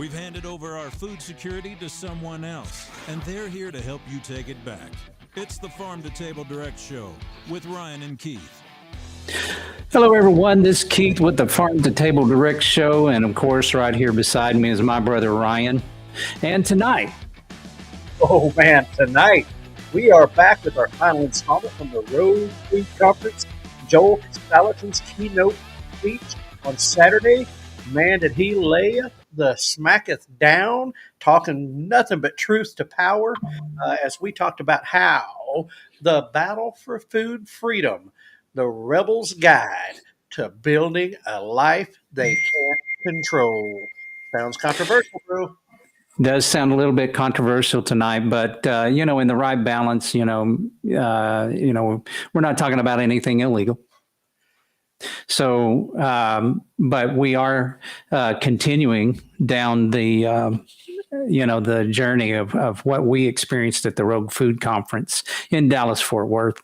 We've handed over our food security to someone else, and they're here to help you take it back. It's the Farm to Table Direct Show with Ryan and Keith. Hello, everyone. This is Keith with the Farm to Table Direct Show. And of course, right here beside me is my brother Ryan. And tonight, oh man, tonight we are back with our final installment from the Road Food Conference. Joel Salatin's keynote speech on Saturday. Man, did he lay the smacketh down, talking nothing but truth to power, as we talked about how the battle for food freedom, the rebel's guide to building a life they can't control. Sounds controversial, bro. does sound a little bit controversial tonight, but in the right balance, we're not talking about anything illegal. So, but we are continuing down the journey of what we experienced at the Rogue Food Conference in Dallas, Fort Worth,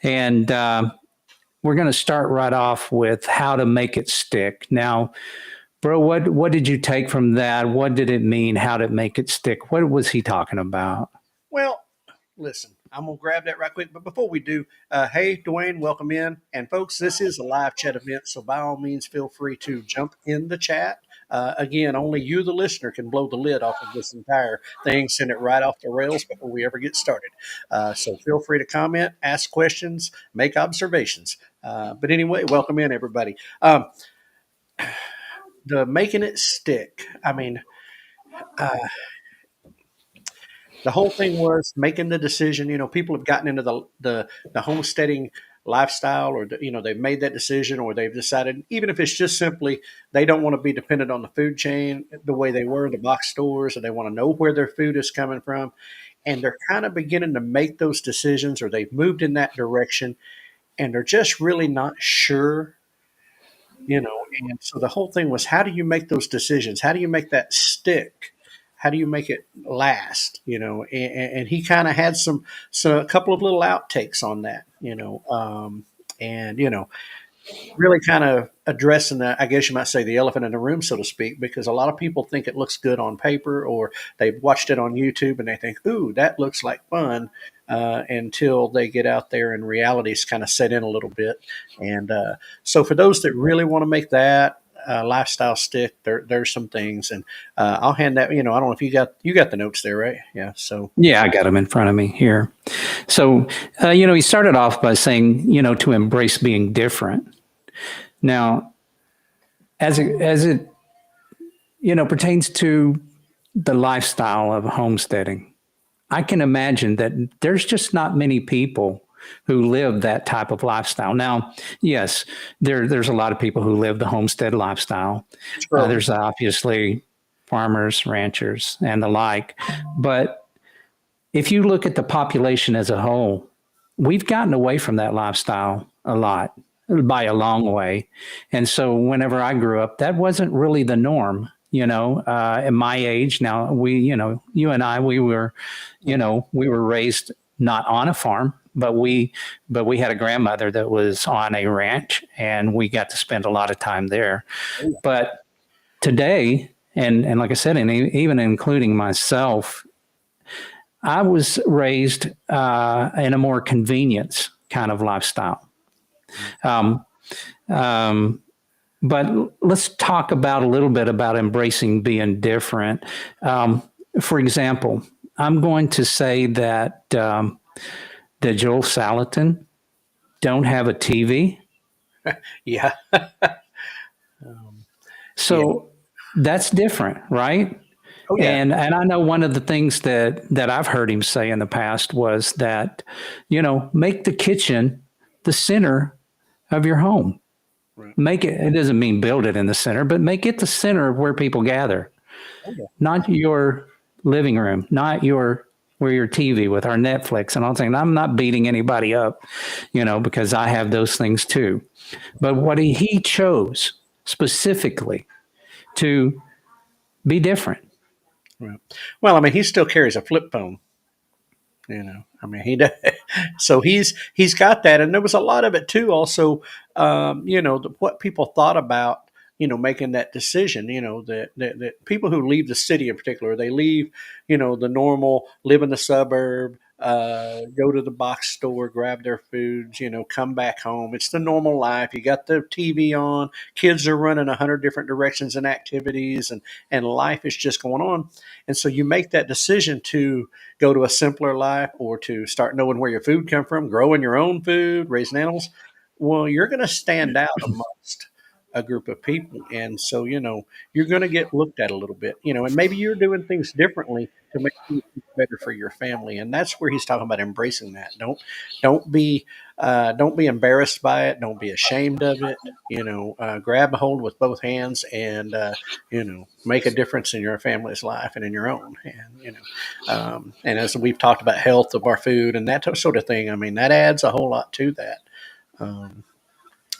and we're going to start right off with how to make it stick. Now, bro, what did you take from that? What did it mean? How did it make it stick? What was he talking about? Well, listen, I'm going to grab that right quick. But before we do, hey, Dwayne, welcome in. And folks, this is a live chat event. So by all means, feel free to jump in the chat. Again, only you, the listener, can blow the lid off of this entire thing, send it right off the rails before we ever get started. So feel free to comment, ask questions, make observations. But anyway, welcome in, everybody. The making it stick. I mean, the whole thing was making the decision. You know, people have gotten into the homesteading lifestyle, or they've made that decision, or they've decided, even if it's just simply they don't want to be dependent on the food chain the way they were in the box stores, or they want to know where their food is coming from, and they're kind of beginning to make those decisions, or they've moved in that direction, and they're just really not sure. And so the whole thing was, how do you make those decisions? How do you make that stick? How do you make it last? And he kind of had a couple of little outtakes on that, and really kind of addressing that, I guess you might say, the elephant in the room, so to speak, because a lot of people think it looks good on paper, or they've watched it on YouTube and they think, ooh, that looks like fun, until they get out there and reality's kind of set in a little bit. And so for those that really want to make that lifestyle stick, there's some things, and I'll hand that. I don't know if you got the notes there, right? Yeah. So Yeah, I got them in front of me here. So, he started off by saying, to embrace being different. Now, as it pertains to the lifestyle of homesteading, I can imagine that there's just not many people who live that type of lifestyle. Now, yes, there's a lot of people who live the homestead lifestyle. There's obviously farmers, ranchers, and the like. But if you look at the population as a whole, we've gotten away from that lifestyle a lot, by a long way. And so whenever I grew up, that wasn't really the norm. At my age now, you and I, we were raised not on a farm, but we had a grandmother that was on a ranch, and we got to spend a lot of time there. But today, and like I said, and even including myself, I was raised in a more convenience kind of lifestyle. But let's talk about a little bit about embracing being different. For example, I'm going to say that Joel Salatin don't have a TV. yeah. So that's different, right? Oh, yeah. And I know one of the things that I've heard him say in the past was that, make the kitchen the center of your home. Right. Make it doesn't mean build it in the center, but make it the center of where people gather. Okay. Not your living room, not where your TV with our Netflix and all things. I'm not beating anybody up, because I have those things too. But what he chose specifically to be different. Right. Well, I mean, he still carries a flip phone. He does. So he's got that, and there was a lot of it too. Also, what people thought about, making that decision, that people who leave the city in particular, they leave, the normal, live in the suburb, go to the box store, grab their foods, come back home. It's the normal life. You got the TV on, kids are running 100 different directions and activities, and life is just going on. And so you make that decision to go to a simpler life or to start knowing where your food come from, growing your own food, raising animals. Well, you're going to stand out amongst a group of people. And so, you're going to get looked at a little bit, and maybe you're doing things differently to make things better for your family. And that's where he's talking about embracing that. Don't be embarrassed by it. Don't be ashamed of it. Grab a hold with both hands and, make a difference in your family's life and in your own. And as we've talked about health of our food and that sort of thing, I mean, that adds a whole lot to that.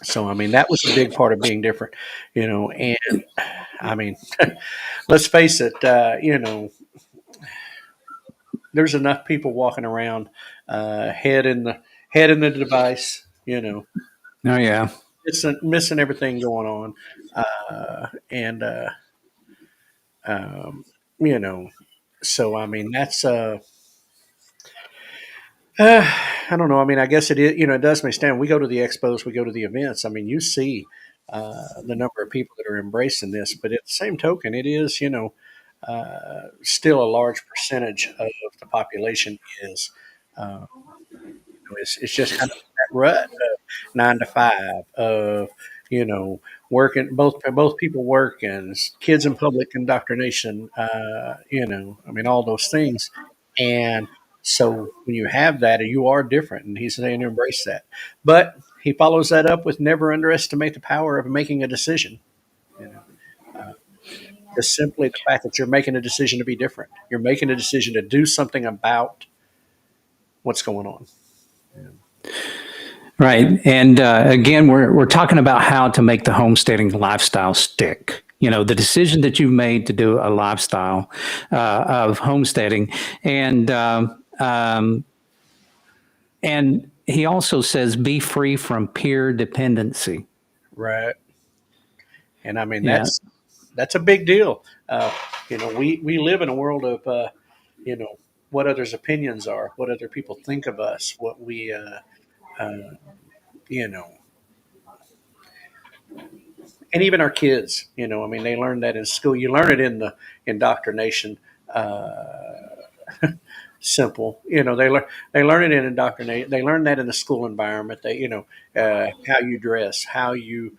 So, I mean, that was a big part of being different, and I mean, let's face it, there's enough people walking around, head in the device, Oh yeah. missing everything going on. And, you know, so, I mean, that's, I don't know. I mean, I guess it is, it does make stand. We go to the expos, we go to the events. I mean, you see the number of people that are embracing this, but at the same token, it is, still a large percentage of the population is, uh, it's just kind of that rut of 9 to 5 of, working, both people work and kids in public indoctrination, I mean, all those things. And so when you have that, you are different, and he's saying to embrace that. But he follows that up with never underestimate the power of making a decision. You know, uh, just simply the fact that you're making a decision to be different. You're making a decision to do something about what's going on. Right. And again, we're talking about how to make the homesteading lifestyle stick. The decision that you've made to do a lifestyle of homesteading. And he also says, be free from peer dependency. Right. And I mean, Yeah. that's a big deal. We live in a world of, you know, what others' opinions are, what other people think of us, what we, uh, you know, and even our kids, I mean, they learn that in school. You learn it in the indoctrination, simple, they learn it in indoctrination. They learn that in the school environment. How you dress, how you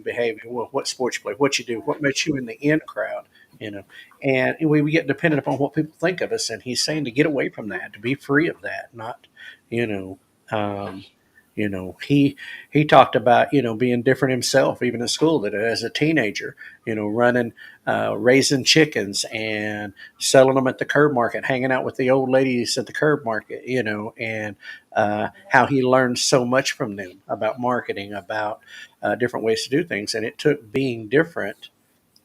behave, what sports you play, what you do, what makes you in the in crowd, you know, and we get dependent upon what people think of us. And he's saying to get away from that, to be free of that, not, you know, um, he talked about, being different himself, even in school, that as a teenager, running, raising chickens and selling them at the curb market, hanging out with the old ladies at the curb market, and how he learned so much from them about marketing, about different ways to do things. And it took being different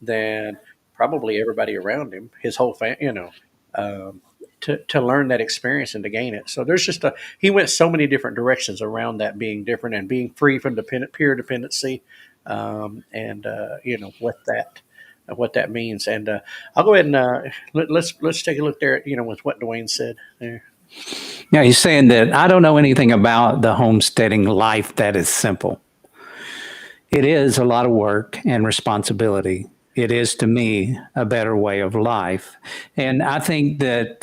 than probably everybody around him, his whole family, um, to learn that experience and to gain it. So there's he went so many different directions around that being different and being free from peer dependency, and what that means. And I'll go ahead and let's take a look there at, with what Dwayne said there. Yeah, he's saying that I don't know anything about the homesteading life that is simple. It is a lot of work and responsibility. It is, to me, a better way of life. And I think that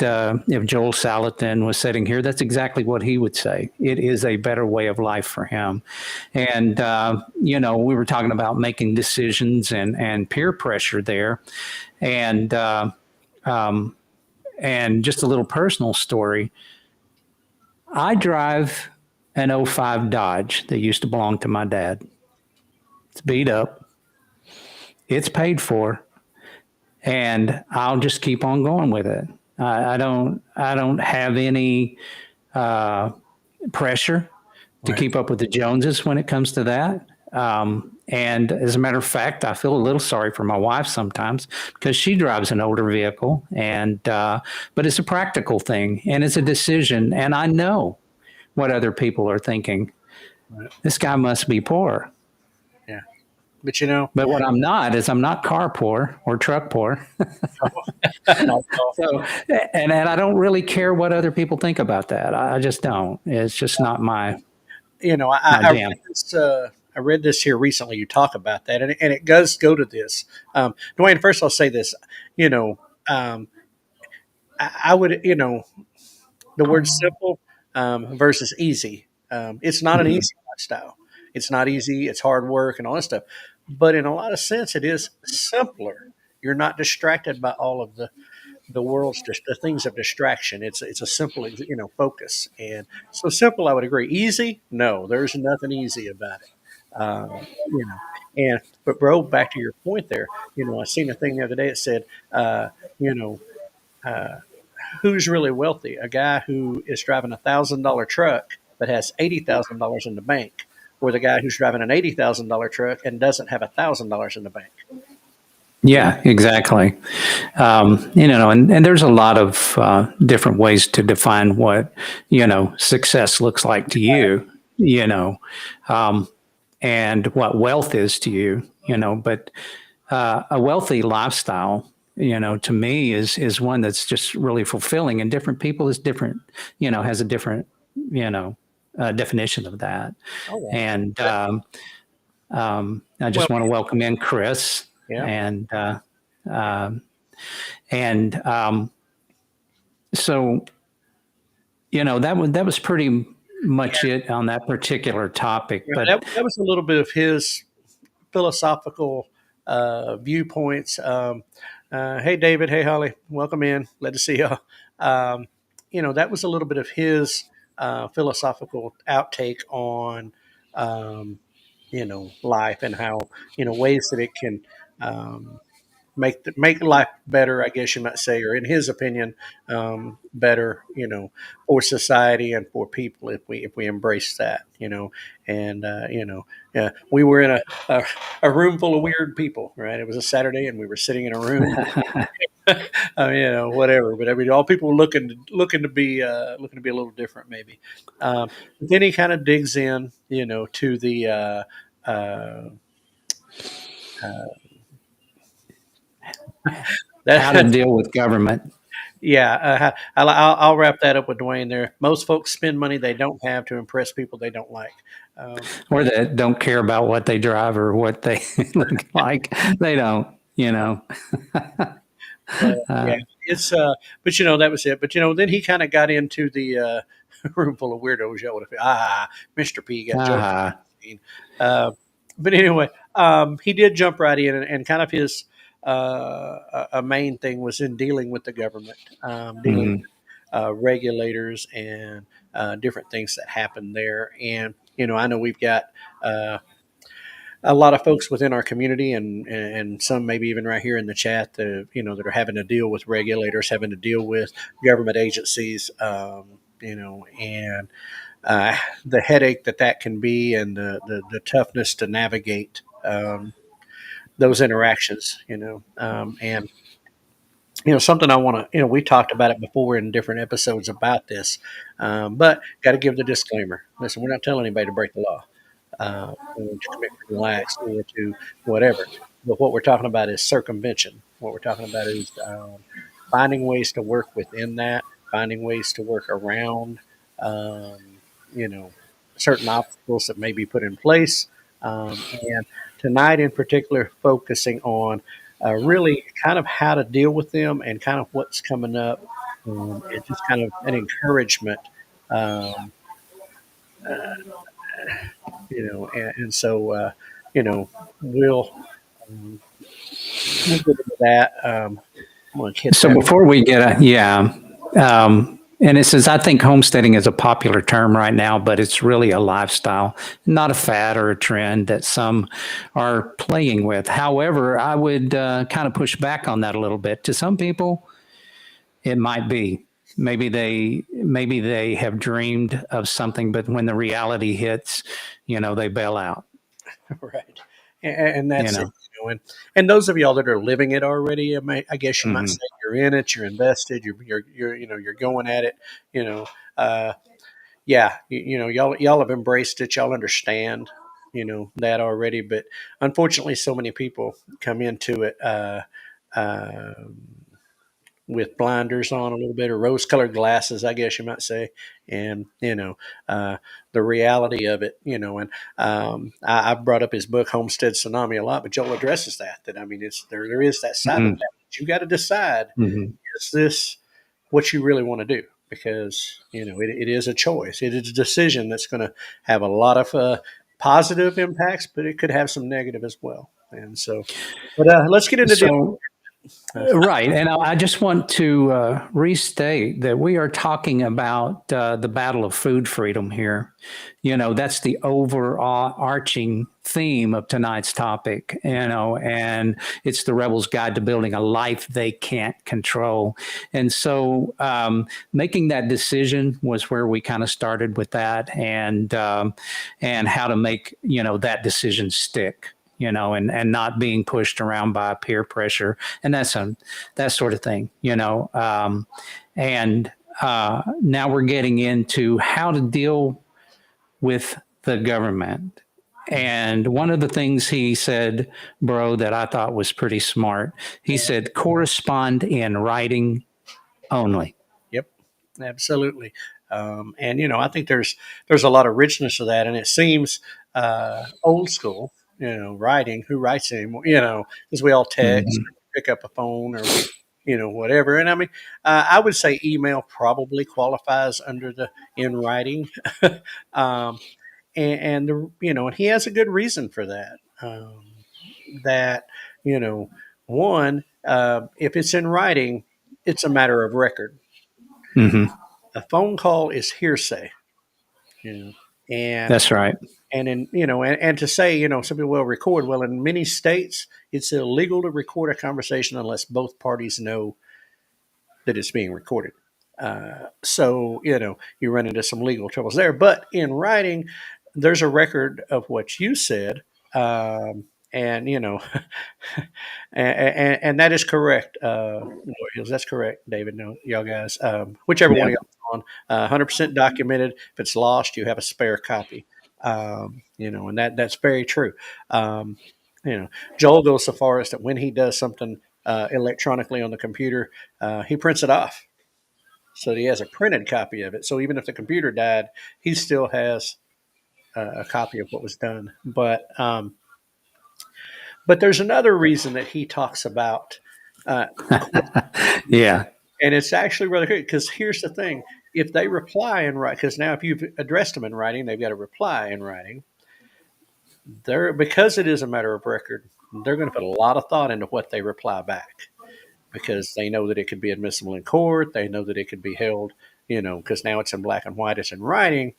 if Joel Salatin was sitting here, that's exactly what he would say. It is a better way of life for him. And, we were talking about making decisions and peer pressure there. And, and just a little personal story. I drive an '05 Dodge that used to belong to my dad. It's beat up. It's paid for, and I'll just keep on going with it. I don't have any pressure to Right. keep up with the Joneses when it comes to that. And as a matter of fact, I feel a little sorry for my wife sometimes because she drives an older vehicle, and but it's a practical thing and it's a decision, and I know what other people are thinking. Right. This guy must be poor. Yeah. But you know, But what I'm not is I'm not car poor or truck poor. no, So, and I don't really care what other people think about that. I just don't. It's just not you know, my I read jam. this. I read this here recently. You talk about that, and it does go to this. Dwayne, first I'll say this. You know, um, I would, you know, the word simple versus easy. It's not an Mhm. easy lifestyle. It's not easy. It's hard work and all that stuff. But in a lot of sense, it is simpler. You're not distracted by all of the world's the things of distraction. It's a simple focus, and so simple. I would agree. Easy? No, there's nothing easy about it. You know, and but bro, back to your point there. You know, I seen a thing the other day. It said, you know, uh, who's really wealthy? A guy who is driving $1,000 truck but has $80,000 in the bank, or the guy who's driving an $80,000 truck and doesn't have $1,000 in the bank. Yeah, exactly. And there's a lot of different ways to define what, success looks like to you, um, and what wealth is to you, but a wealthy lifestyle, to me is one that's just really fulfilling, and different people is different, has a different, definition of that. Oh And I well, just want to welcome in Chris yeah. and, um, and so, that was pretty much it on that particular topic. Yeah, But that was a little bit of his philosophical viewpoints. Hey, David. Hey, Holly. Welcome in. Glad to see y'all. Um, that was a little bit of his philosophical outtake on, life and how, ways that it can um, make life better, I guess you might say, or in his opinion, better, for society and for people if we embrace that, and we were in a room full of weird people, right? It was a Saturday, and we were sitting in a room, whatever. But I mean, all people looking to be a little different, maybe. But then he kind of digs in, to the uh, uh, how to that deal with government, Yeah, I'll wrap that up with Dwayne there. Most folks spend money they don't have to impress people they don't like. Um, or that don't care about what they drive or what they look like. They don't, yeah, uh, it's but that was it. But then he kind of got into the room full of weirdos. Y'all would have, Mr. P got jokes. uh, Uh, but anyway, he did jump right in, and kind of his a main thing was in dealing with the government, dealing mm, with regulators and different things that happen there. And I know we've got uh, a lot of folks within our community, and some maybe even right here in the chat, that are having to deal with regulators, having to deal with government agencies, and the headache that can be, and the toughness to navigate those interactions, and something I want to, we talked about it before in different episodes about this, but got to give the disclaimer. Listen, we're not telling anybody to break the law, or to commit criminal acts, or to whatever. But what we're talking about is circumvention. What we're talking about is finding ways to work within that, finding ways to work around, um, you know, certain obstacles that may be put in place. And tonight, in particular, focusing on really kind of how to deal with them and kind of what's coming up, and just kind of an encouragement. Um, and so you know we'll um, we'll get into that. I'm going to hit so that. before we get and it says, I think homesteading is a popular term right now, but it's really a lifestyle, not a fad or a trend that some are playing with. However, I would kind of push back on that a little bit. To some people, it might be. Maybe they have dreamed of something, but when the reality hits, they bail out. Right, and You that's it. know. And those of y'all that are living it already, I guess you might Hmm. say you're in it, you're invested, you're going at it. You know, uh, yeah, y'all have embraced it, y'all understand. that already. But unfortunately, so many people come into it uh, with blinders on a little bit, or rose-colored glasses, I guess you might say, and the reality of it. And I've brought up his book Homestead Tsunami a lot, but Joel addresses that. That I mean, it's there is that side of Hmm. that. You got to decide: Hmm. is this what you really want to do? Because it is a choice. It is a decision that's going to have a lot of positive impacts, but it could have some negative as well. And so, but let's get into So, right. And I just want to restate that we are talking about the battle of food freedom here. That's the overarching theme of tonight's topic, and it's the rebels' guide to building a life they can't control. And so making that decision was where we kind of started with that, and how to make, that decision stick. And not being pushed around by peer pressure and that sort of thing, and now we're getting into how to deal with the government. And one of the things he said, bro, that I thought was pretty smart, he said, correspond in writing only. Yep, absolutely. And I think there's a lot of richness to that, and it seems old school. Writing. Who writes anymore? Because we all text, Mm-hmm. pick up a phone, or we, whatever. And I mean, I would say email probably qualifies under the in writing, um, and he has a good reason for that. That you know, one, if it's in writing, it's a matter of record. Mm-hmm. A phone call is hearsay, you know, and That's right. and to say, some people will record. Well, in many states, it's illegal to record a conversation unless both parties know that it's being recorded. So you run into some legal troubles there. But in writing, there's a record of what you said, and and that is correct. That's correct, David. No, y'all guys, whichever one Yeah. of y'all on, 100% documented. If it's lost, you have a spare copy. And that's very true. Um, Joel goes so far as that when he does something electronically on the computer, he prints it off so that he has a printed copy of it. So even if the computer died, he still has a copy of what was done. But there's another reason that he talks about, uh, Yeah. and it's actually really good because here's the thing: if they reply in writing, because now if you've addressed them in writing, they've got to reply in writing. They're because it is a matter of record. They're going to put a lot of thought into what they reply back because they know that it could be admissible in court. They know that it could be held, because now it's in black and white, it's in writing.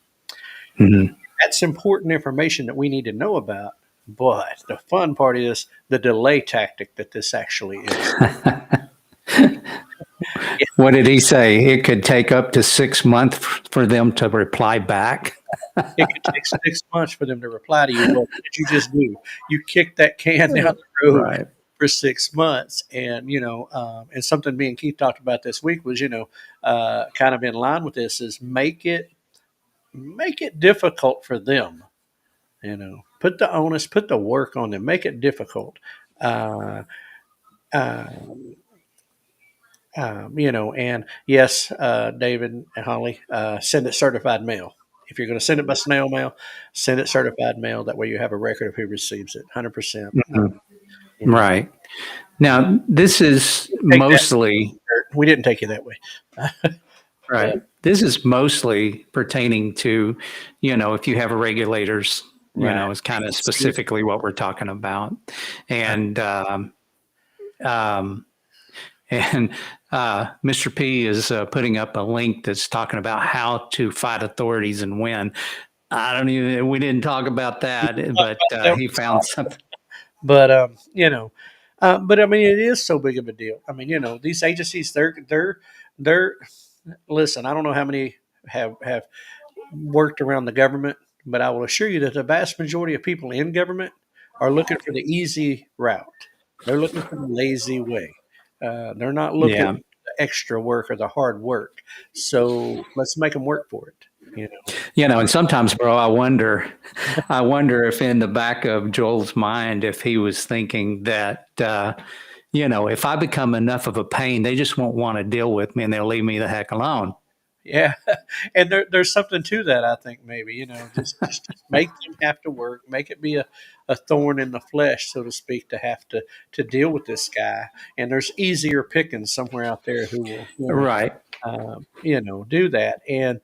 Mm-hmm. That's important information that we need to know about. But the fun part is the delay tactic that this actually is. What did he say? It could take up to 6 months for them to reply back. It could take 6 months for them to reply to you. Well, what did you just do? You kicked that can down the road Right. for 6 months, and something me and Keith talked about this week was, kind of in line with this is make it difficult for them. Put the onus, put the work on them, make it difficult. Uh, uh, and yes, David and Holly, send it certified mail. If you're going to send it by snail mail, send it certified mail. That way you have a record of who receives it. 100%. Mhm. You know, Right. Now, this is take that. mostly We didn't take you that way. right. But This is mostly pertaining to, if you have regulators, right, is kind of excuse specifically what we're talking about. And, um, and Mr. P is putting up a link that's talking about how to fight authorities and win. We didn't talk about that, but that. he found something. But but I mean, it is so big of a deal. I mean, these agencies, they're. Listen, I don't know how many have worked around the government, but I will assure you that the vast majority of people in government are looking for the easy route. They're looking for the lazy way. They're not looking Yeah. for the extra work or the hard work. So let's make them work for it. You know, And sometimes, bro, I wonder if in the back of Joel's mind, if he was thinking that, if I become enough of a pain, they just won't want to deal with me and they'll leave me the heck alone. yeah, and there's something to that. I think maybe just make them have to work, make it be a thorn in the flesh, so to speak, to have to deal with this guy. And there's easier pickings somewhere out there who will Right. do that. And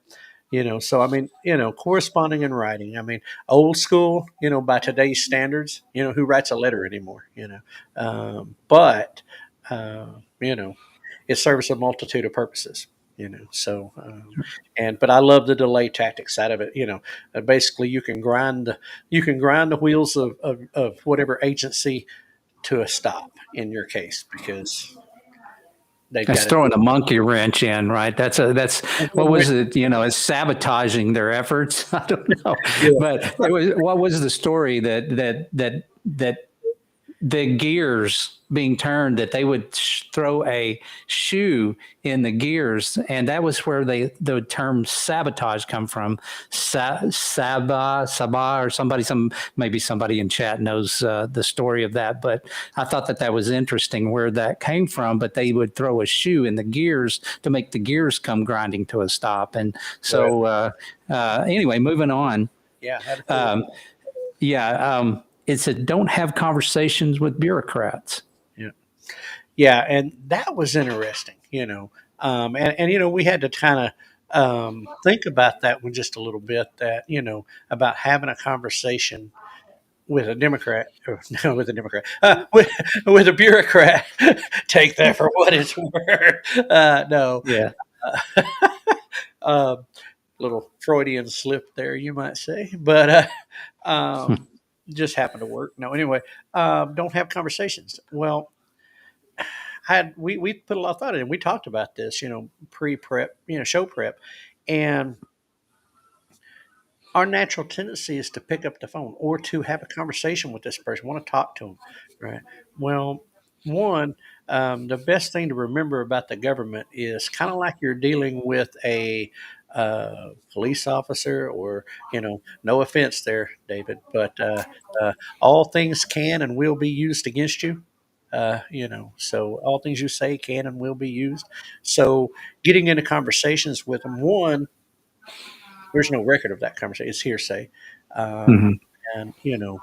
so I mean, corresponding and writing. I mean, old school, by today's standards, who writes a letter anymore, but you know, it serves a multitude of purposes. So but I love the delay tactic side of it. Basically you can grind the wheels of whatever agency to a stop in your case because they've That's got to do throwing a monkey wrench in, right? That's what was it. it? It's sabotaging their efforts. I don't know, Yeah. but what was the story that the gears being turned, that they would throw a shoe in the gears, and that was where the term sabotage come from. Sabah, or maybe somebody in chat knows the story of that, but I thought that was interesting where that came from. But they would throw a shoe in the gears to make the gears come grinding to a stop, and so anyway, moving on. Yeah, had to feel Um, it said, don't have conversations with bureaucrats. yeah. Yeah, and that was interesting, and we had to kind of think about that one just a little bit. That about having a conversation with a Democrat, or no, with a Democrat, with a bureaucrat. Take that for what it's worth. No, Yeah. uh, little Freudian slip there, you might say, but just happened to work. No, anyway, don't have conversations. Well, we put a lot of thought in it. We talked about this, pre-prep, show prep, and our natural tendency is to pick up the phone or to have a conversation with this person, want to talk to them, right? Well, one, the best thing to remember about the government is kind of like you're dealing with a police officer, or no offense there, David, but all things can and will be used against you. So all things you say can and will be used. So getting into conversations with them, one, there's no record of that conversation; it's hearsay. Um, Mm-hmm. and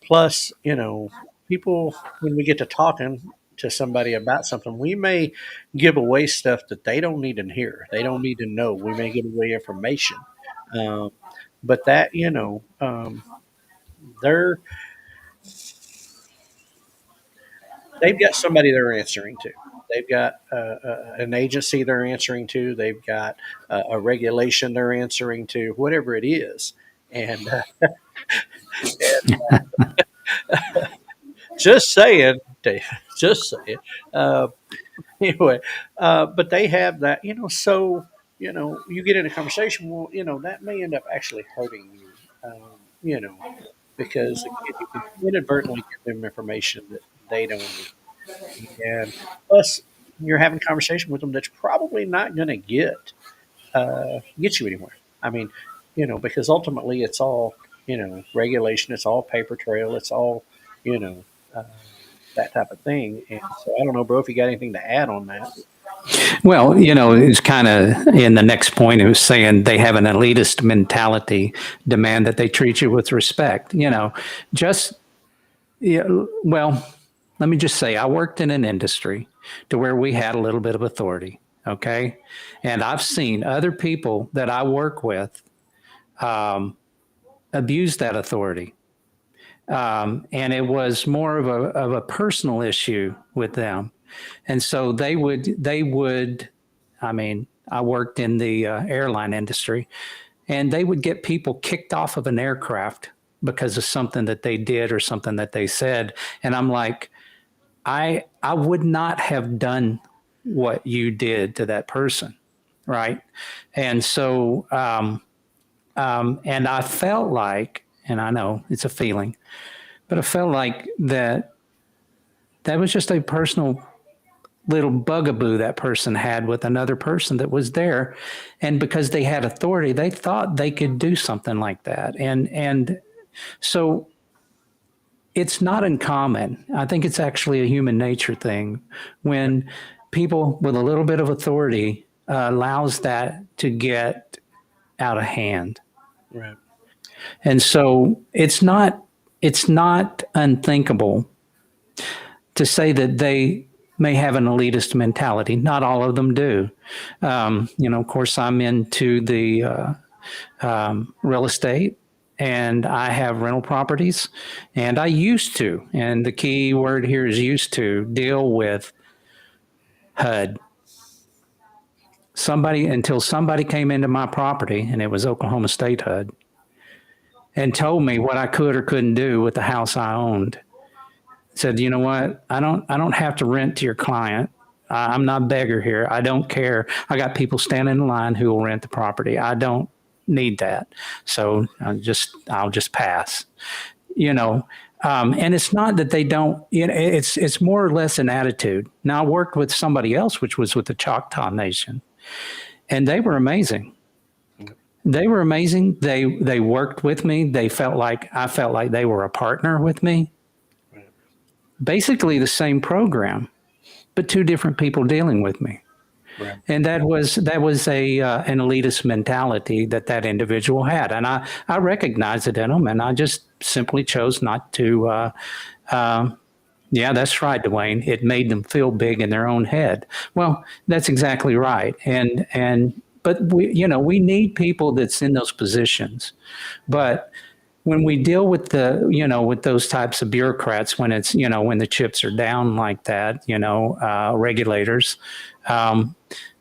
plus, people, when we get to talking to somebody about something, we may give away stuff that they don't need to hear. They don't need to know. We may give away information, um, but that they're they've got somebody they're answering to. They've got an agency they're answering to. They've got a regulation they're answering to. Whatever it is, and just saying, Dave, just saying. Uh, anyway, but they have that, so, you get in a conversation, well, that may end up actually hurting you, because again, you can inadvertently give them information that they don't need. And plus, you're having a conversation with them that's probably not going to get you anywhere. I mean, because ultimately it's all, regulation, it's all paper trail, it's all, you know, uh, that type of thing. And so I don't know, bro, if you got anything to add on that. Well, it's kind of in the next point. It was saying they have an elitist mentality, demand that they treat you with respect. Just yeah. Well, let me just say, I worked in an industry to where we had a little bit of authority. Okay, and I've seen other people that I work with abuse that authority. And it was more of a personal issue with them, and so they would. I mean, I worked in the airline industry, and they would get people kicked off of an aircraft because of something that they did or something that they said, and I'm like, I would not have done what you did to that person, right? And so, and I felt like, and I know it's a feeling, but I felt like that was just a personal little bugaboo that person had with another person that was there. And because they had authority, they thought they could do something like that. And so it's not uncommon. I think it's actually a human nature thing when people with a little bit of authority allows that to get out of hand. Right. And so it's not unthinkable to say that they may have an elitist mentality. Not all of them do. Of course, I'm into the real estate, and I have rental properties, and I used to, and the key word here is used to, deal with HUD. Until somebody came into my property, and it was Oklahoma State HUD, and told me what I could or couldn't do with the house I owned. Said, you know what? I don't have to rent to your client. I'm not a beggar here. I don't care. I got people standing in line who will rent the property. I don't need that. So I'll just pass. And it's not that they don't. It's more or less an attitude. Now I worked with somebody else, which was with the Choctaw Nation, and they were amazing. They were amazing. They worked with me. I felt like they were a partner with me. Basically the same program, but two different people dealing with me. Right. And that was an elitist mentality that individual had, and I recognized it in them, and I just simply chose not to. Yeah, that's right, Dwayne. It made them feel big in their own head. Well, that's exactly right, but we need people that's in those positions, but when we deal with with those types of bureaucrats, when it's when the chips are down like that, regulators, then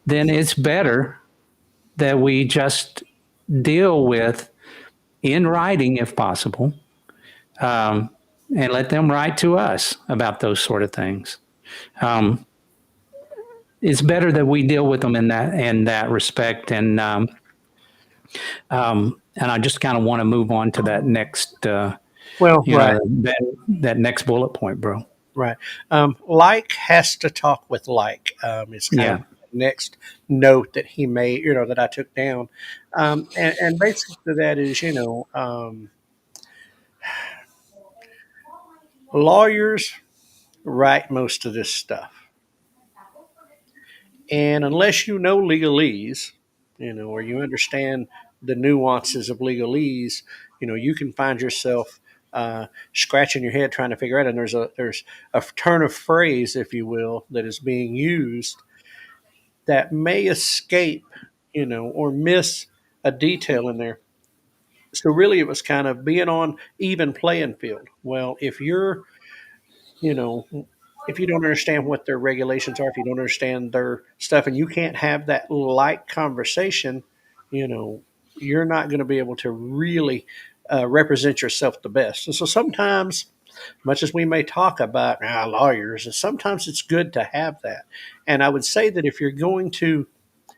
it's better that we just deal with in writing if possible, and let them write to us about those sort of things. It's better that we deal with them in that respect, and I just kind of want to move on to that next, Well, right. that next bullet point, bro. Right. Like has to talk with like is kind Yeah. of the next note that he made, that I took down. And basically that is, lawyers write most of this stuff. And unless you know legalese, or you understand the nuances of legalese, you can find yourself scratching your head trying to figure out. And there's a turn of phrase, if you will, that is being used that may escape, or miss a detail in there. So really, it was kind of being on even playing field. Well, you know, if you don't understand what their regulations are, if you don't understand their stuff, and you can't have that light conversation, you're not going to be able to really represent yourself the best. And so sometimes, much as we may talk about lawyers, sometimes it's good to have that. And I would say that if you're going to,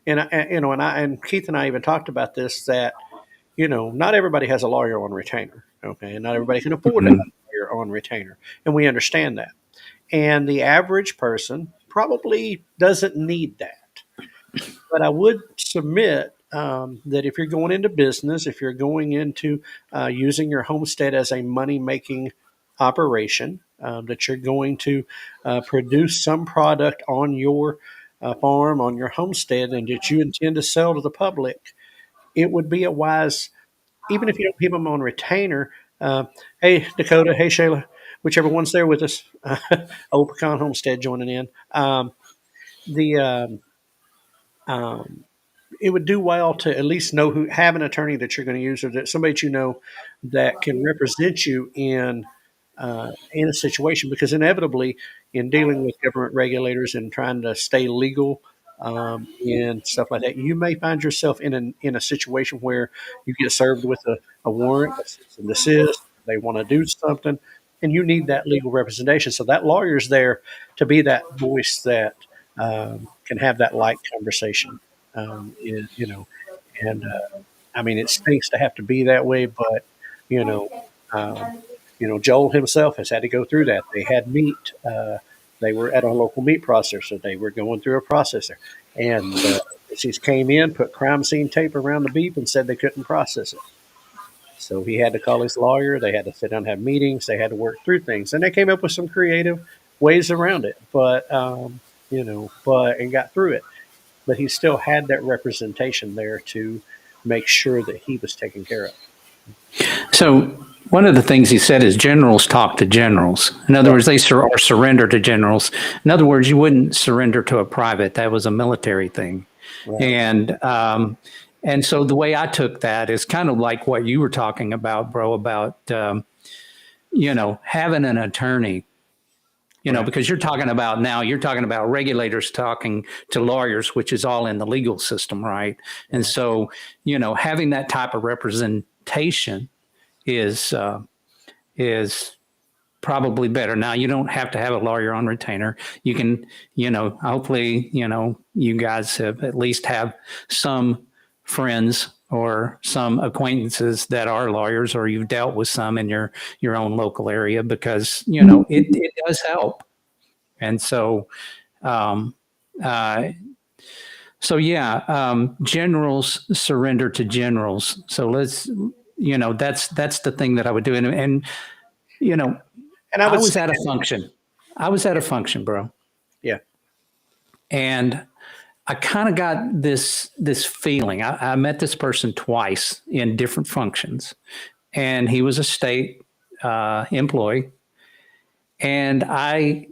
and Keith and I even talked about this, that not everybody has a lawyer on retainer, okay, and not everybody can afford to have a lawyer on retainer, and we understand that. And the average person probably doesn't need that. But I would submit that if you're going into business, if you're going into using your homestead as a money making operation, that you're going to produce some product on your farm, on your homestead, and that you intend to sell to the public, it would be a wise, even if you don't keep them on retainer. Hey, Dakota. Hey, Shayla. Whichever one's there with us. Old Pecan Homestead joining in. The It would do well to at least have an attorney that you're going to use, or that somebody that that can represent you in a situation, because inevitably in dealing with government regulators and trying to stay legal and stuff like that, you may find yourself in a situation where you get served with a warrant, a cease and desist. They want to do something, and you need that legal representation. So that lawyer's there to be that voice that can have that light conversation. And I mean, it stinks to have to be that way, but you know, um, Joel himself has had to go through that. They had meat, They were at a local meat processor. They were going through a processor, and the agencies came in, put crime scene tape around the beef, and said they couldn't process it. So he had to call his lawyer. They had to sit down and have meetings. They had to work through things, and they came up with some creative ways around it. But and got through it. But he still had that representation there to make sure that he was taken care of. So one of the things he said is generals talk to generals. In other words, they surrender to generals. In other words, you wouldn't surrender to a private. That was a military thing. Right. And so the way I took that is kind of like what you were talking about, bro, about having an attorney. Right. Because you're talking about regulators talking to lawyers, which is all in the legal system, right? And so, having that type of representation is probably better. Now, you don't have to have a lawyer on retainer. You can, hopefully, you guys have at least have some friends or some acquaintances that are lawyers, or you've dealt with some in your own local area, because it does help. And so generals surrender to generals. So let's that's the thing that I would do. And And I was at a function. Bro. Yeah. And I kind of got this feeling. I met this person twice in different functions, and he was a state employee, and I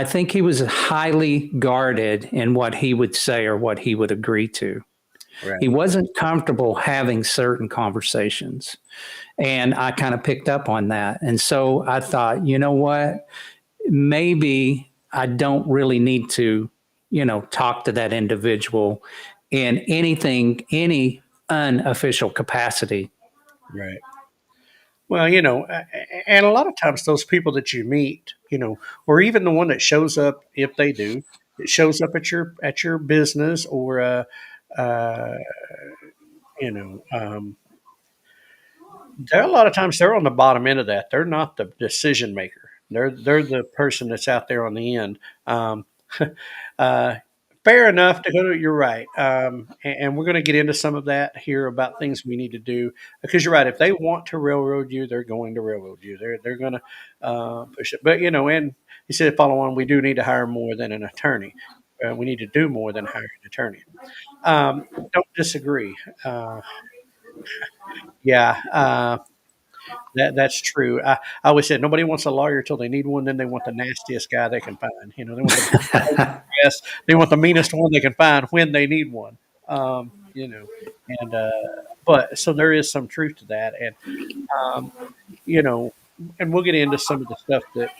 think he was highly guarded in what he would say or what he would agree to. Right. He wasn't comfortable having certain conversations, and I kind of picked up on that. And so I thought, you know what? Maybe I don't really need to talk to that individual in any unofficial capacity. Right. Well, and a lot of times those people that you meet, or even the one that shows up, if they do, it shows up at your business, or uh, you know, there are a lot of times they're on the bottom end of that. They're not the decision maker. They're the person that's out there on the end. Uh, Fair enough to go to. You're right, and we're going to get into some of that here about things we need to do, because you're right. If they want to railroad you, they're going to railroad you. They're going to push it. But and he said, follow on. We do need to hire more than an attorney. We need to do more than hire an attorney. Don't disagree. Yeah. That's true. I always said nobody wants a lawyer till they need one. Then they want the nastiest guy they can find. They want yes, they want the meanest one they can find when they need one. And but so there is some truth to that, and um, you know, and we'll get into some of the stuff that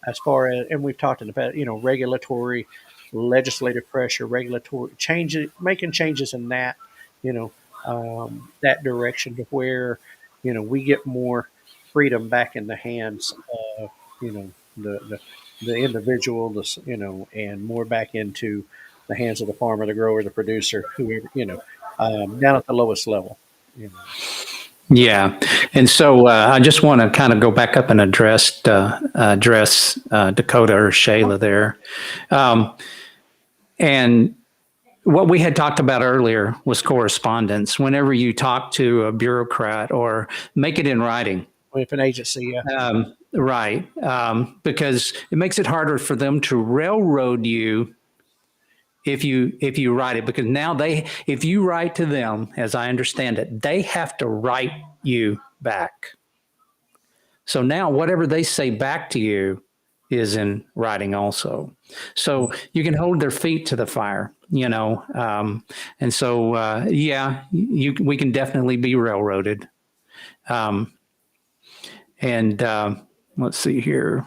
as far as, and we've talked in the past, regulatory, legislative pressure, regulatory changes, making changes in that, you know, that direction to where we get more freedom back in the hands of the individual, and more back into the hands of the farmer, the grower, the producer, whoever, down at the lowest level. You know. Yeah, and so I just want to kind of go back up and address Dakota or Shayla there, and what we had talked about earlier was correspondence. Whenever you talk to a bureaucrat, or make it in writing. With an agency, yeah. Right, because it makes it harder for them to railroad you if you write it, because now if you write to them, as I understand it, they have to write you back. So now whatever they say back to you is in writing also. So you can hold their feet to the fire, and so we can definitely be railroaded. Let's see here.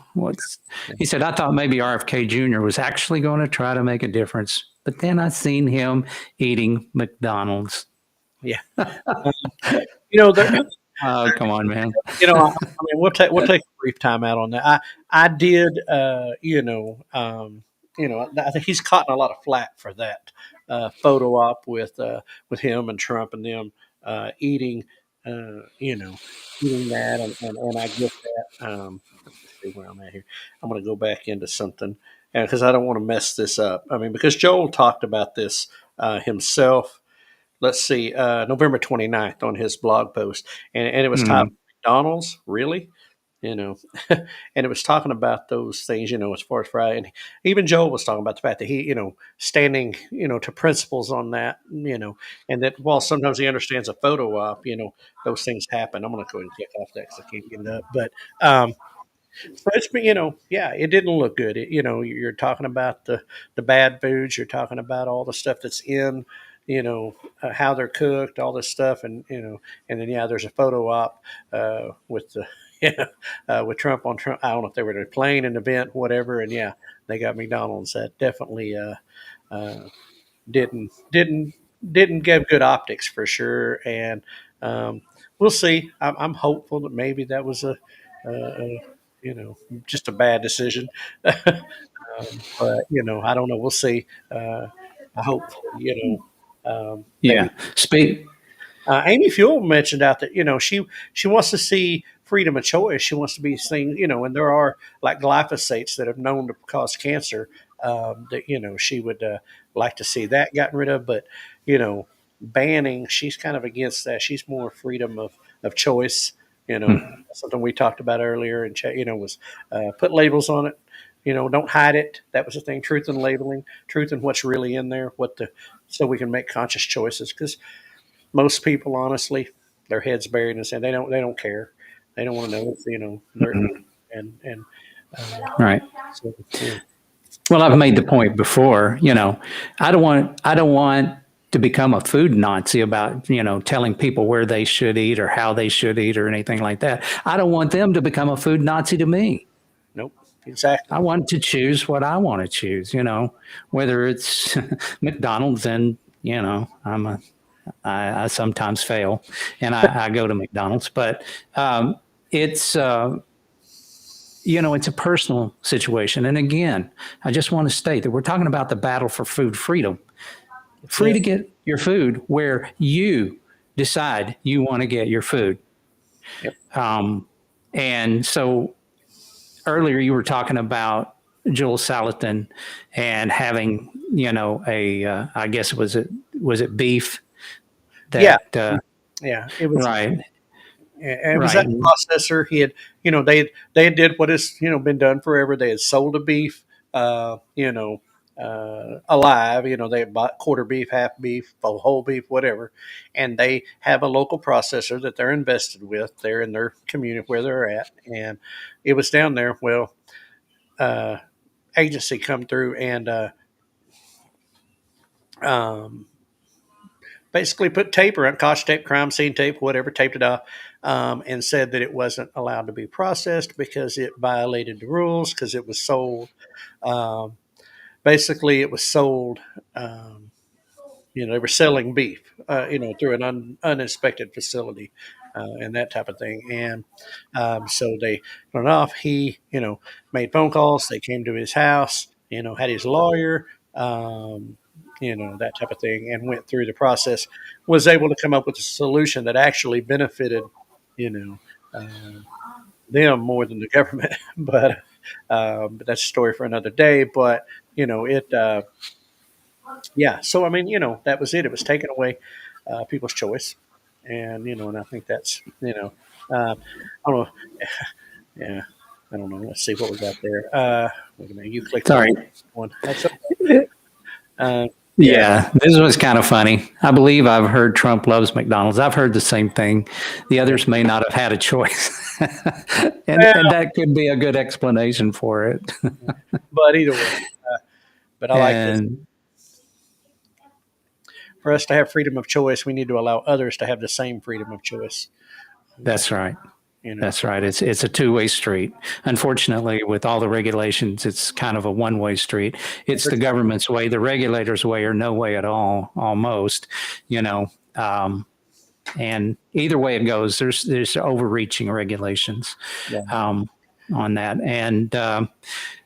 He said, I thought maybe RFK Jr. was actually going to try to make a difference, but then I seen him eating McDonald's. Yeah. Oh, come on, man. I mean, we'll take a brief time out on that. I did, I think he's caught a lot of flack for that photo op with him and Trump and them eating, eating that, and I get that. see where I'm at here. I'm going to go back into something because I don't want to mess this up. I mean, because Joel talked about this himself. Let's see, November 29th on his blog post, and it was titled Mm, McDonald's, really? You know, and it was talking about those things, as far as Friday. And even Joel was talking about the fact that he, standing, to principles on that, and that while sometimes he understands a photo op, those things happen. I'm going to go ahead and kick off that because I can't get it up. But so it's been, yeah, it didn't look good. You're talking about the bad foods. You're talking about all the stuff that's in, how they're cooked, all this stuff, and then yeah, there's a photo op with the with Trump on Trump. I don't know if they were playing an event, whatever, and yeah, they got McDonald's. That definitely uh, didn't didn't give good optics for sure, and we'll see. I'm hopeful that maybe that was a just a bad decision. But I don't know. We'll see. I hope maybe yeah. Speak. Amy Fuel mentioned out that she wants to see freedom of choice. She wants to be seen, and there are like glyphosates that have known to cause cancer. That she would like to see that gotten rid of, but banning. She's kind of against that. She's more freedom of choice. Something we talked about earlier, and was put labels on it. Don't hide it. That was the thing. Truth in labeling, truth in what's really in there. So we can make conscious choices because most people, honestly, their heads buried in the sand. They don't care. They don't want to know. They're and Right. so yeah. Well, I've made the point before. I don't want to become a food Nazi about telling people where they should eat or how they should eat or anything like that. I don't want them to become a food Nazi to me. Nope, exactly. I want to choose what I want to choose. Whether it's McDonald's, and I sometimes fail, and I go to McDonald's, but it's it's a personal situation. And again, I just want to state that we're talking about the battle for food freedom, That's free it. to get your food where you decide you want to get your food. Yep. And so earlier you were talking about Joel Salatin and having, I guess was it beef Yeah. that, Yeah. It was. right, It was right. that processor. He had, they did what has been done forever. They had sold a beef, alive. They had bought quarter beef, half beef, whole beef, whatever, and they have a local processor that they're invested with. They're in their community where they're at, and it was down there. Well, uh, agency come through and um, basically put tape around, caution tape, crime scene tape, whatever, taped it off, and said that it wasn't allowed to be processed because it violated the rules because it was sold. Um, Basically, it was sold. They were selling beef, through an uninspected facility, and that type of thing. And so they went off. He, made phone calls. They came to his house. Had his lawyer. That type of thing, and went through the process. Was able to come up with a solution that actually benefited, you know, them more than the government. But that's a story for another day. But it. Yeah. So I mean, that was it. It was taking away people's choice, and and I think that's I don't know. Yeah, I don't know. Let's see what we got there. Wait a minute. You clicked on Sorry. one. That's yeah. Yeah, this was kind of funny. I believe I've heard Trump loves McDonald's. I've heard the same thing. The others may not have had a choice. and Well, that could be a good explanation for it. but either way, but I like this. And For us to have freedom of choice, we need to allow others to have the same freedom of choice. that's right. You know. That's right. It's a two-way street. Unfortunately, with all the regulations, it's kind of a one-way street. It's the government's way, the regulators' way, or no way at all, almost. You know, and either way it goes, there's overreaching regulations Yeah. on that. And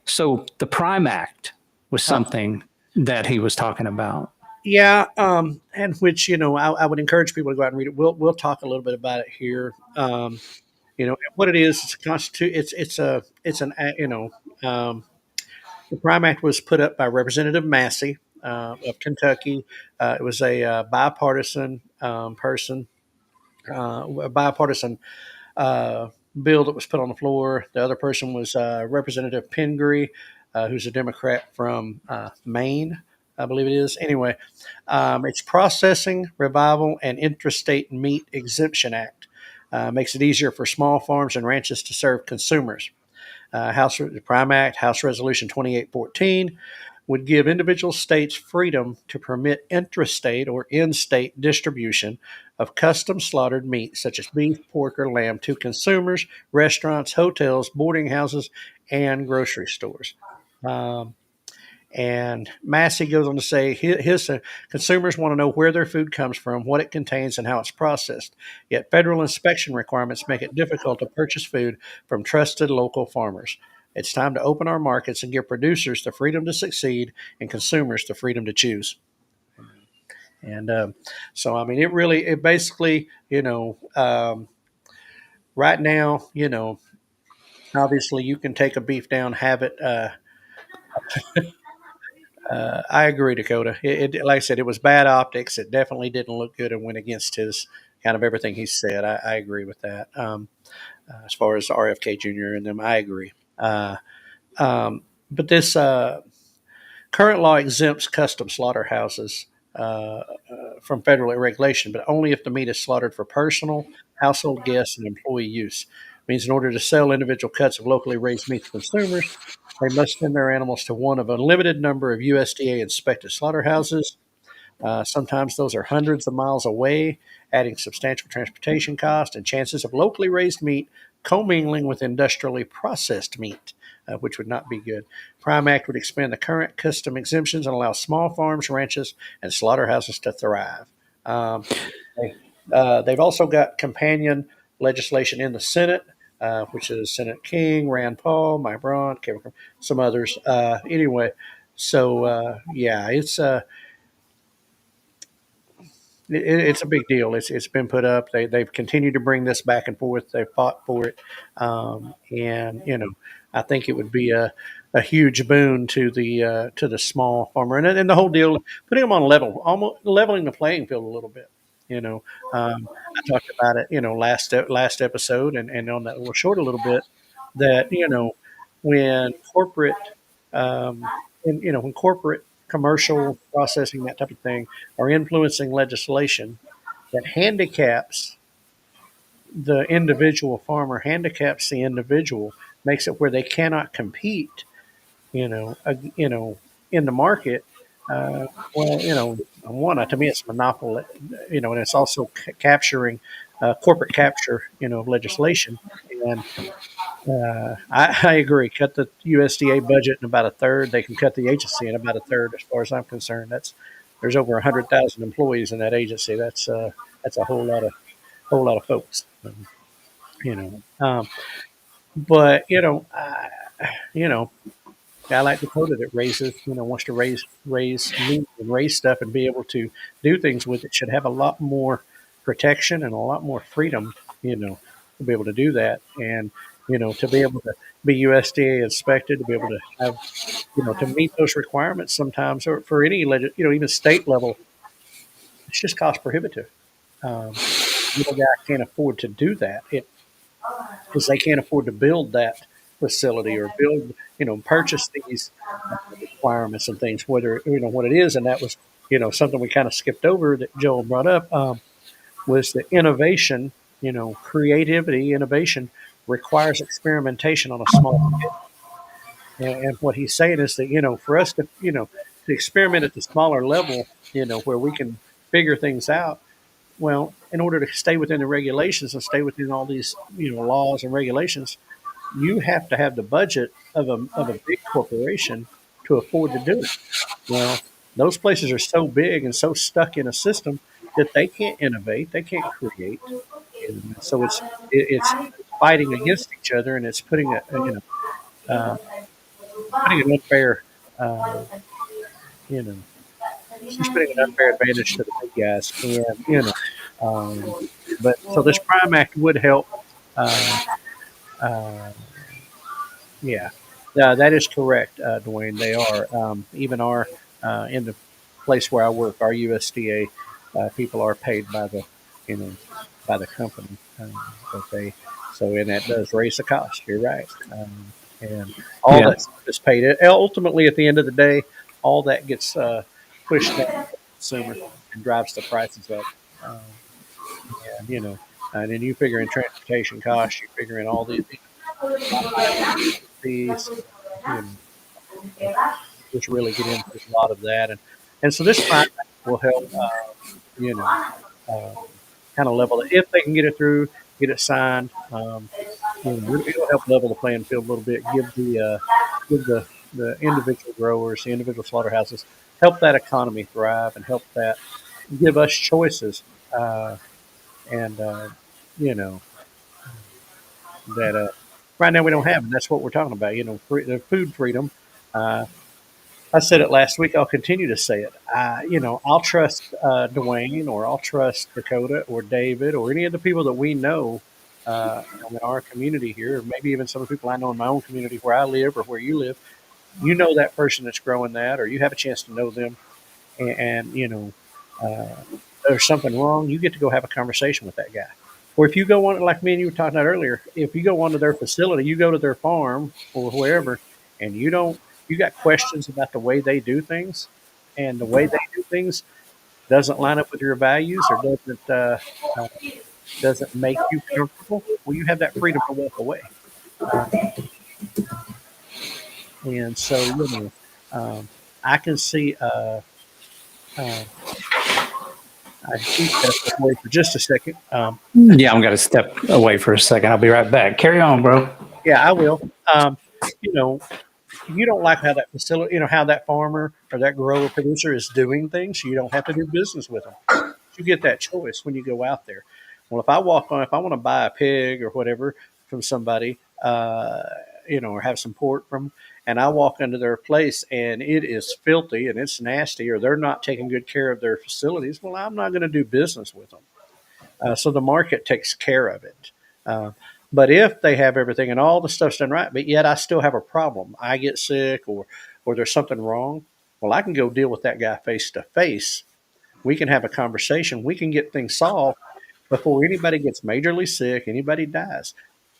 so the Prime Act was Uh, something that he was talking about. yeah, and which I would encourage people to go out and read it. We'll talk a little bit about it here. And what it is, it's a it's an the Prime Act was put up by Representative Massey of Kentucky. It was a bipartisan person, a bipartisan uh, bill that was put on the floor. The other person was Representative Pingree, who's a Democrat from Maine, I believe it is. Anyway, it's Processing, Revival, and Intrastate Meat Exemption Act. Makes it easier for small farms and ranches to serve consumers. The Prime Act, House Resolution 2814, would give individual states freedom to permit intrastate or in-state distribution of custom slaughtered meat, such as beef, pork, or lamb, to consumers, restaurants, hotels, boarding houses, and grocery stores. Um, and Massey goes on to say his consumers want to know where their food comes from, what it contains, and how it's processed. Yet federal inspection requirements make it difficult to purchase food from trusted local farmers. It's time to open our markets and give producers the freedom to succeed and consumers the freedom to choose. And so, I mean, it basically, right now, obviously you can take a beef down, have it. I agree, Dakota. Like I said, it was bad optics. It definitely didn't look good and went against his kind of everything he said. I agree with that. As far as RFK Jr. and them, I agree. But this current law exempts custom slaughterhouses from federal regulation, but only if the meat is slaughtered for personal, household guests, and employee use. It means in order to sell individual cuts of locally raised meat to consumers, they must send their animals to one of a limited number of USDA inspected slaughterhouses. Sometimes those are hundreds of miles away, adding substantial transportation costs and chances of locally raised meat commingling with industrially processed meat, which would not be good. Prime Act would expand the current custom exemptions and allow small farms, ranches, and slaughterhouses to thrive. Um, they've also got companion legislation in the Senate, which is Senate King, Rand Paul, Mike Braun, Kevin, some others. Anyway, so yeah, it's a big deal. It's been put up. They've continued to bring this back and forth. They've fought for it, and I think it would be a huge boon to the small farmer and the whole deal, putting them on level, almost leveling the playing field a little bit. I talked about it, last episode and on that little short a little bit that when corporate when corporate commercial processing, that type of thing, are influencing legislation that handicaps the individual farmer, handicaps the individual, makes it where they cannot compete, in the market. Well, one to me it's monopoly, and it's also capturing corporate capture, of legislation. And I agree. Cut the USDA budget in about a third. They can cut the agency in about a third, as far as I'm concerned. There's over 100,000 employees in that agency. That's a whole lot of folks. You know, but you know, guy like Dakota that wants to raise meat and raise stuff and be able to do things with it should have a lot more protection and a lot more freedom, to be able to do that and to be able to be USDA inspected, to be able to have to meet those requirements sometimes, or for any even state level, it's just cost prohibitive. Um, Little guy can't afford to do that. Because they can't afford to build that facility or purchase these requirements and things, whether, what it is. And that was, something we kind of skipped over that Joel brought up, was the innovation, creativity, innovation requires experimentation on a small scale. And what he's saying is that, for us to experiment at the smaller level, where we can figure things out, well, in order to stay within the regulations and stay within all these, laws and regulations, you have to have the budget of a big corporation to afford to do it. Well, those places are so big and so stuck in a system that they can't innovate, they can't create, and so it's fighting against each other, and it's uh, putting an unfair, you know, it's just putting an unfair advantage to the big guys, and um, but so this Prime Act would help Uh, uh, yeah, that is correct, Dwayne. They are even our in the place where I work, our USDA people are paid by the you know by the company, but they and that does raise the cost. You're right, and all Yeah. that stuff is paid. Ultimately, at the end of the day, all that gets pushed down to the consumer and drives the prices up. Um, and and then you figure in transportation costs, you figure in all the fees, you know, and just really get into a lot of that. And so this prime Act will help, you know, um, kind of level it. If they can get it through, get it signed, it'll help level the playing field a little bit, give the individual growers, the individual slaughterhouses, help that economy thrive and help that give us choices. And, you know, that right now we don't have, and that's what we're talking about. The food freedom. Uh, I said it last week. I'll continue to say it. I'll trust Dwayne, or I'll trust Dakota, or David, or any of the people that we know in our community here, or maybe even some of the people I know in my own community where I live or where you live. You know that person that's growing that, or you have a chance to know them, and uh, there's something wrong. You get to go have a conversation with that guy. Or if you go on, like me and you were talking about earlier, if you go onto their facility, you go to their farm or wherever, and you got questions about the way they do things, and the way they do things doesn't line up with your values, or uh, doesn't make you comfortable, well, you have that freedom to walk away. Uh, and so, I can see, uh, I see you got to step away for just a second. Yeah, I'm going to step away for a second. I'll be right back. Carry on, bro. Yeah, I will. You know, you don't like how that facility, how that farmer or that grower producer is doing things, you don't have to do business with them. You get that choice when you go out there. Well, if I want to buy a pig or whatever from somebody, or have some pork from, and I walk into their place and it is filthy and it's nasty, or they're not taking good care of their facilities, well, I'm not going to do business with them. So the market takes care of it. Uh, but if they have everything and all the stuff's done right, but yet I still have a problem, I get sick, or there's something wrong, well, I can go deal with that guy face to face. We can have a conversation. We can get things solved before anybody gets majorly sick, anybody dies.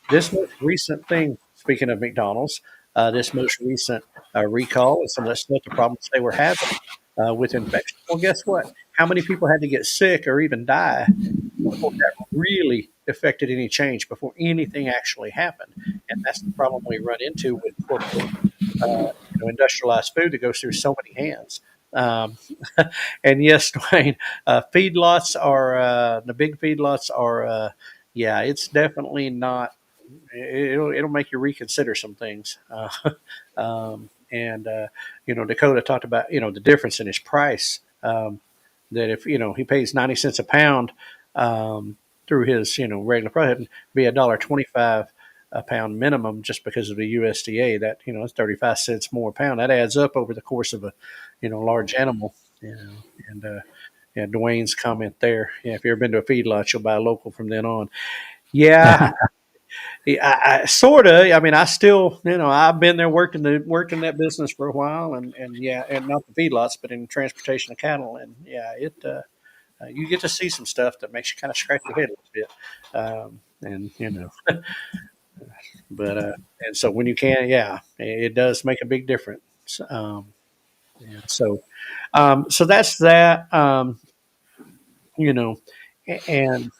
This most recent thing, speaking of McDonald's, this most recent recall and some of the stuff, the problems they were having with infection. Well, guess what? How many people had to get sick or even die before that really affected any change, before anything actually happened? And that's the problem we run into with corporate, industrialized food that goes through so many hands. Um, and yes, Dwayne, feedlots are the big feedlots are, yeah, it's definitely not. It'll make you reconsider some things. And Dakota talked about the difference in his price. That if he pays 90 cents a pound through his regular price, it'd be $1.25 a pound minimum just because of the USDA. That it's 35 cents more a pound. That adds up over the course of a large animal. And yeah, Dwayne's comment there. Yeah, if you've ever been to a feedlot, you'll buy local from then on. Yeah, I sort of. I mean, I still, I've been there working that business for a while, and yeah, and not the feedlots, but in transportation of cattle, and yeah, you get to see some stuff that makes you kind of scratch your head a little bit, and but and so when you can, yeah, it does make a big difference. And so that's that. You know, and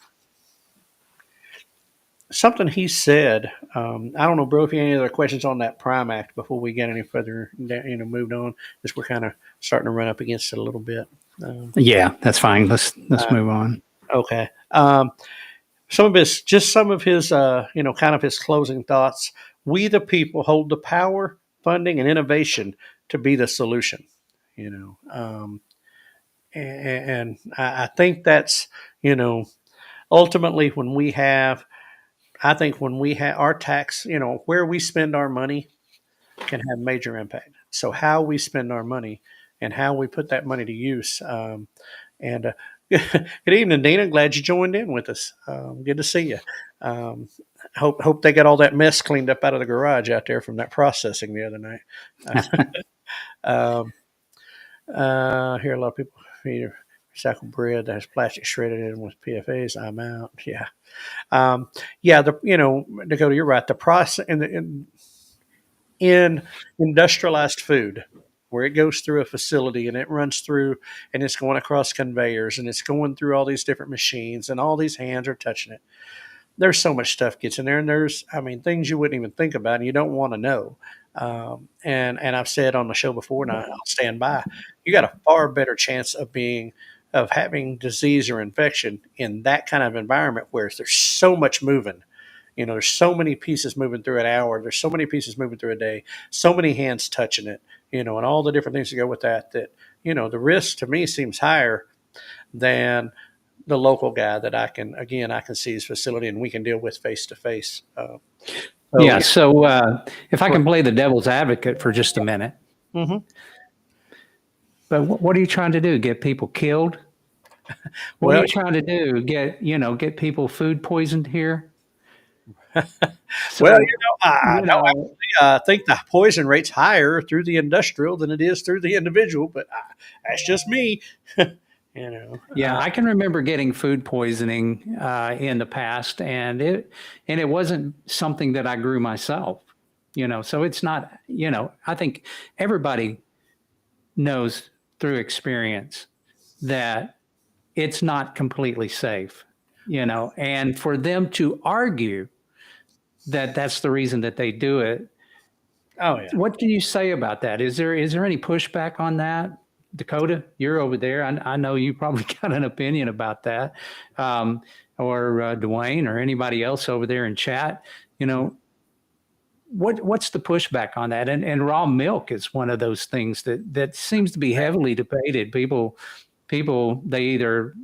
something he said. I don't know, bro, if you have any other questions on that Prime Act before we get any further, moved on, because we're kind of starting to run up against it a little bit. Yeah, that's fine. Let's Uh, move on. okay. Some of his, kind of his closing thoughts. We, the people, hold the power, funding, and innovation to be the solution. You know, and I think that's, ultimately I think when we have our tax, where we spend our money can have major impact. So how we spend our money and how we put that money to use, and Good evening, Dina. Glad you joined in with us. Good to see you. Um, hope they got all that mess cleaned up out of the garage out there from that processing the other night. Um, here, a lot of people feed recycled bread that has plastic shredded in with PFAs. I'm out. Yeah, yeah. Dakota, you're right. The process in industrialized food, where it goes through a facility and it runs through and it's going across conveyors and it's going through all these different machines and all these hands are touching it. There's so much stuff gets in there, and there's, I mean, things you wouldn't even think about and you don't want to know. And I've said on the show before, and I'll stand by, you got a far better chance of having disease or infection in that kind of environment where there's so much moving. There's so many pieces moving through an hour. There's so many pieces moving through a day. So many hands touching it. And all the different things that go with that. The risk to me seems higher than the local guy that I can see his facility and we can deal with face to face. Yeah. So if I can play the devil's advocate for just a minute, Mm-hmm. but what are you trying to do? Get people killed? What are you trying to do? Get people food poisoned here? So, well, no, I think the poison rate's higher through the industrial than it is through the individual, but that's just me. Yeah, I can remember getting food poisoning in the past, and it wasn't something that I grew myself. So it's not. I think everybody knows through experience that it's not completely safe. And for them to argue that that's the reason that they do it. Oh yeah. What can you say about that? Is there any pushback on that? Dakota, you're over there. I know you probably got an opinion about that, or Dwayne, or anybody else over there in chat. What's the pushback on that? And raw milk is one of those things that seems to be heavily debated. People they either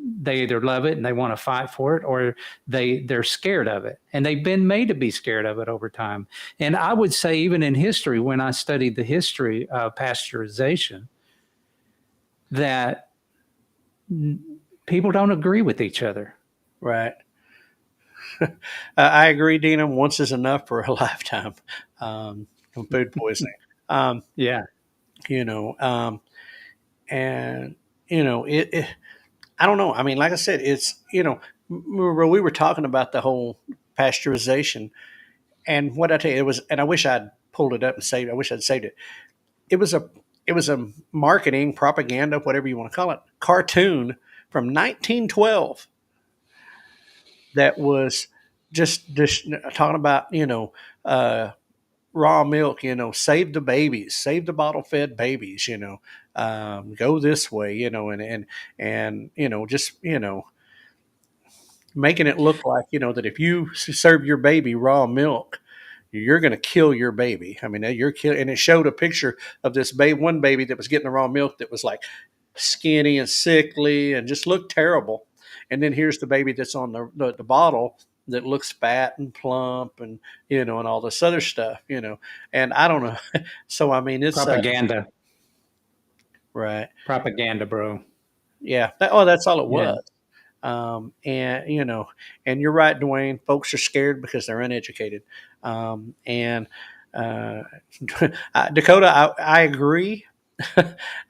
love it and they want to fight for it, or they're scared of it, and they've been made to be scared of it over time. And I would say, even in history, when I studied the history of pasteurization, that people don't agree with each other. Right. I agree, Dina. Once is enough for a lifetime from food poisoning. Yeah. And it. I don't know. I mean, like I said, it's remember we were talking about the whole pasteurization, and what I tell you, it was, and I wish I'd pulled it up and saved. I wish I'd saved it. It was a marketing propaganda, whatever you want to call it, cartoon from 1912 that was just talking about raw milk, save the babies, save the bottle fed babies, go this way, and just making it look like that if you serve your baby raw milk, you're going to kill your baby. I mean, you're killing. And it showed a picture of this one baby that was getting the raw milk that was like skinny and sickly and just looked terrible. And then here's the baby that's on the bottle that looks fat and plump and and all this other stuff, and I don't know. So I mean, it's propaganda, right? Propaganda, bro. Yeah. That's all it was. Yeah. And you're right, Dwayne. Folks are scared because they're uneducated. And Dakota, I agree.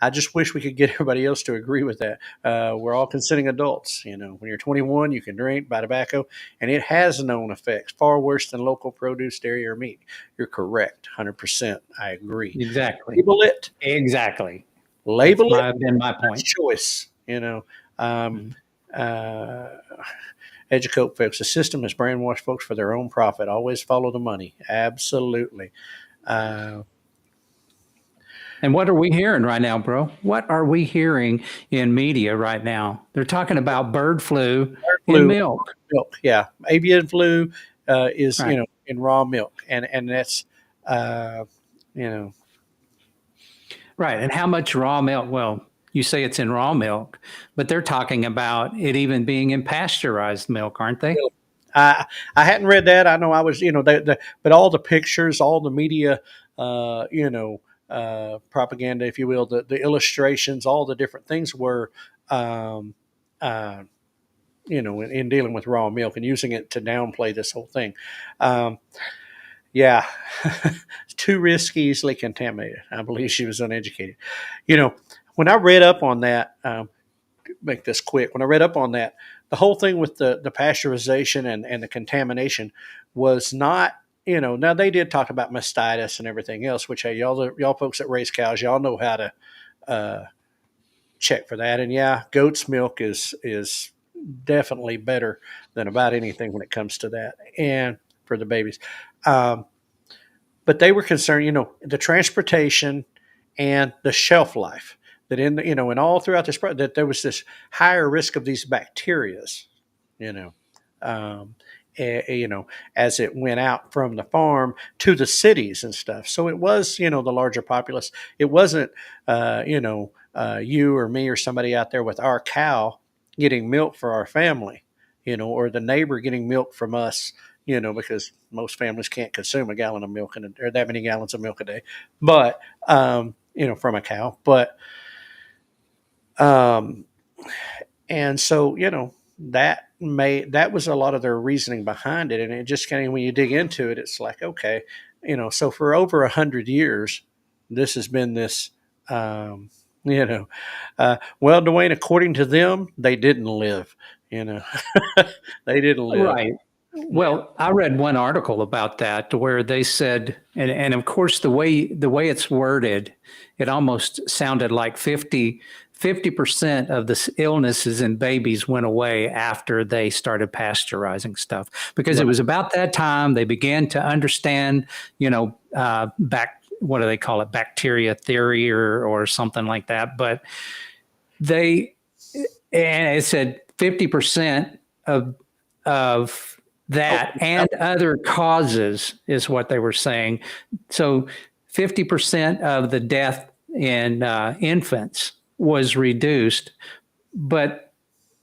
I just wish we could get everybody else to agree with that. We're all consenting adults. When you're 21, you can drink, buy tobacco, and it has known effects far worse than local produce, dairy, or meat. You're correct, 100%. I agree. Exactly. Label it. Exactly. Label That's it. been my point. Choice. Educate folks. The system has brainwashed folks for their own profit. Always follow the money. Absolutely. And what are we hearing right now, bro? What are we hearing in media right now? They're talking about bird flu in milk. Yeah, avian flu is Right. In raw milk, and that's Right. And how much raw milk? Well, you say it's in raw milk, but they're talking about it even being in pasteurized milk, aren't they? I hadn't read that. I know I was, but all the pictures, all the media, propaganda, if you will, the illustrations, all the different things were uh, in dealing with raw milk and using it to downplay this whole thing. Um, yeah, too risky, easily contaminated. I believe she was uneducated. When I read up on that, make this quick. When I read up on that, the whole thing with the pasteurization and the contamination was not, now they did talk about mastitis and everything else, which, hey, y'all folks that raise cows, y'all know how to uh, check for that. And yeah, goat's milk is definitely better than about anything when it comes to that, and for the babies. Um, but they were concerned, the transportation and the shelf life that and all throughout this, that there was this higher risk of these bacterias, you know, um, as it went out from the farm to the cities and stuff. So it was, the larger populace. It wasn't, you or me or somebody out there with our cow getting milk for our family, or the neighbor getting milk from us, because most families can't consume a gallon of milk or that many gallons of milk a day, but, from a cow. But, um, and so, that was a lot of their reasoning behind it. And it just kind of, when you dig into it, it's like, okay, so for over 100 years, this has been this, well, Dwayne, according to them, they didn't live, they didn't live. Right. Well, I read one article about that where they said, and of course the way it's worded, it almost sounded like 50% of the illnesses in babies went away after they started pasteurizing stuff, because it Right. was about that time they began to understand, back, what do they call it, bacteria theory or something like that. But they, and it said 50% of that and other causes is what they were saying. So 50% of the death in infants was reduced, but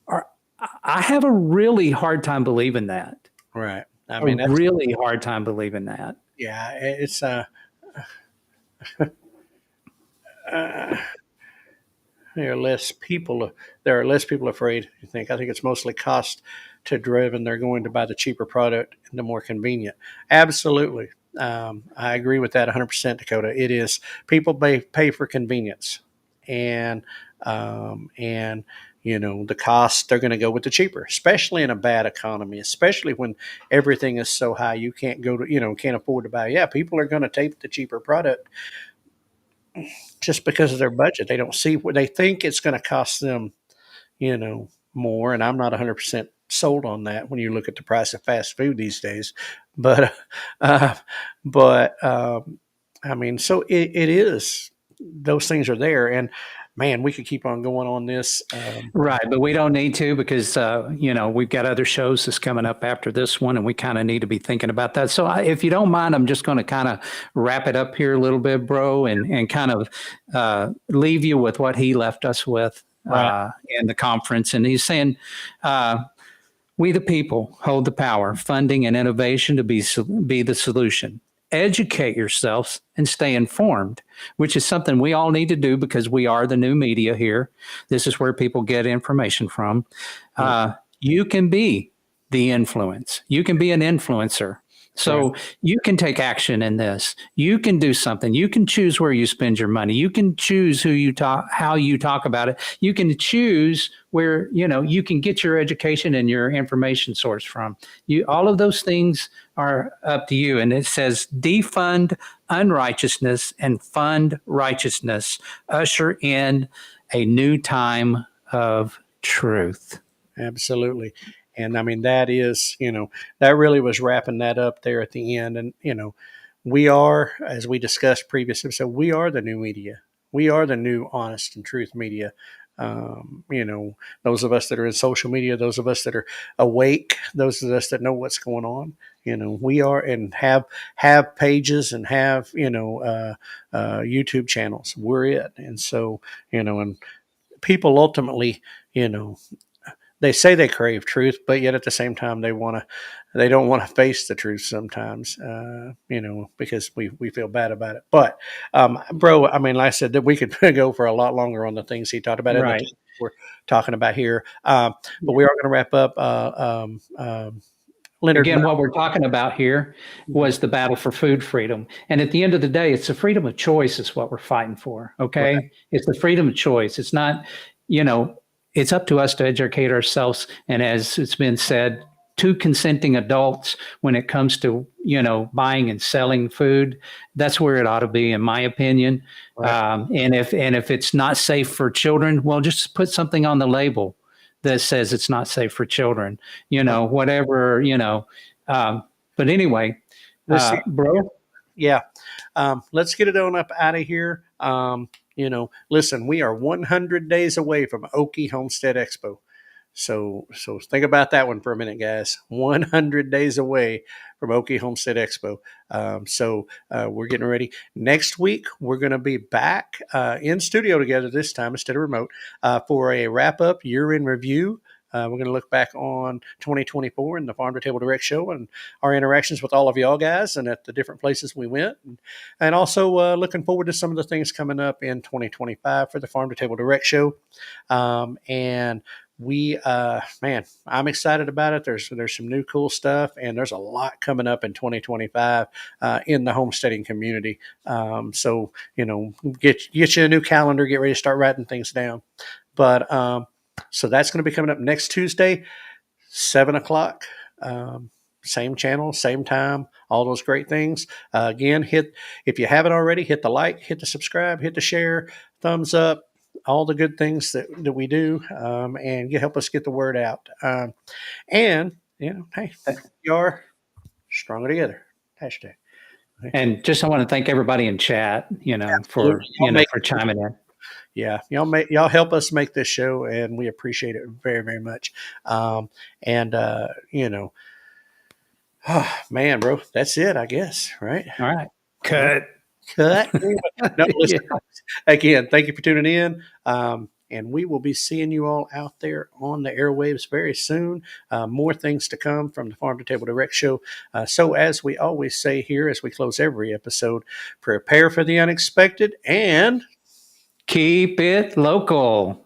I have a really hard time believing that. Right. I A mean, that's, really hard time believing that. yeah, it's, uh, there are less people. There are less people afraid. I think it's mostly cost to driven. They're going to buy the cheaper product and the more convenient. Absolutely, I agree with that 100%, Dakota. It is, people pay for convenience, and the cost, they're going to go with the cheaper, especially in a bad economy, especially when everything is so high you can't go to, can't afford to buy. Yeah, people are going to take the cheaper product just because of their budget. They don't see what they think it's going to cost them, more. And I'm not 100% sold on that when you look at the price of fast food these days. But, uh, but I mean, so it is, those things are there. And man, we could keep on going on this. Right, but we don't need to, because we've got other shows that's coming up after this one, and we kind of need to be thinking about that. So, if you don't mind, I'm just going to kind of wrap it up here a little bit, bro, and kind of leave you with what he left us with Right. in the conference. And he's saying, we the people hold the power, funding and innovation to be the solution. Educate yourselves and stay informed, which is something we all need to do, because we are the new media here. This is where people get information from. You can be the influence. You can be an influencer. So you can take action in this. You can do something. You can choose where you spend your money. You can choose how you talk about it. You can choose where, you can get your education and your information source from. All of those things are up to you. And it says defund unrighteousness and fund righteousness. Usher in a new time of truth. Absolutely. And I mean, that is, that really was wrapping that up there at the end. And, we are, as we discussed previously, so we are the new media. We are the new honest and truth media. Those of us that are in social media, those of us that are awake, those of us that know what's going on, we are, and have pages and have, YouTube channels. We're it. And so, and people ultimately, they say they crave truth, but yet at the same time they don't want to face the truth sometimes, because we feel bad about it. But bro, I mean, like I said, that we could go for a lot longer on the things he talked about. Right. we're talking about here. But we are going to wrap up. Leonard, Again, what we're talking about here was the battle for food freedom. And at the end of the day, it's the freedom of choice is what we're fighting for. Okay. Right. It's the freedom of choice. It's not, you know, it's up to us to educate ourselves. And as it's been said, two consenting adults when it comes to, you know, buying and selling food. That's where it ought to be, in my opinion. Right. And if it's not safe for children, well, just put something on the label that says it's not safe for children, you know, whatever, you know. But anyway, bro. Yeah. Let's get it on up out of here. You know, listen, we are 100 days away from Okie Homestead Expo. So think about that one for a minute, guys. 100 days away from Okie Homestead Expo. We're getting ready. Next week, we're going to be back in studio together this time instead of remote for a wrap-up year-end review. We're going to look back on 2024 and the Farm to Table Direct Show and our interactions with all of y'all guys and at the different places we went. And also looking forward to some of the things coming up in 2025 for the Farm to Table Direct Show. And we I'm excited about it. There's some new cool stuff, and there's a lot coming up in 2025 in the homesteading community. So you know, get you a new calendar, get ready to start writing things down. But so that's going to be coming up next Tuesday, 7:00. Same channel, same time, all those great things. Again, if you haven't already, hit the like, hit the subscribe, hit the share, thumbs up, all the good things that we do, and you help us get the word out. And you know, hey, we are stronger together. Hashtag. And just I want to thank everybody in chat, you know, for chiming in. Yeah, y'all help us make this show, and we appreciate it very, very much. You know, oh, man, bro, that's it, I guess, right? All right. Cut. No, listen, again, thank you for tuning in. And we will be seeing you all out there on the airwaves very soon. More things to come from the Farm to Table Direct Show. So as we always say here, as we close every episode, prepare for the unexpected and keep it local.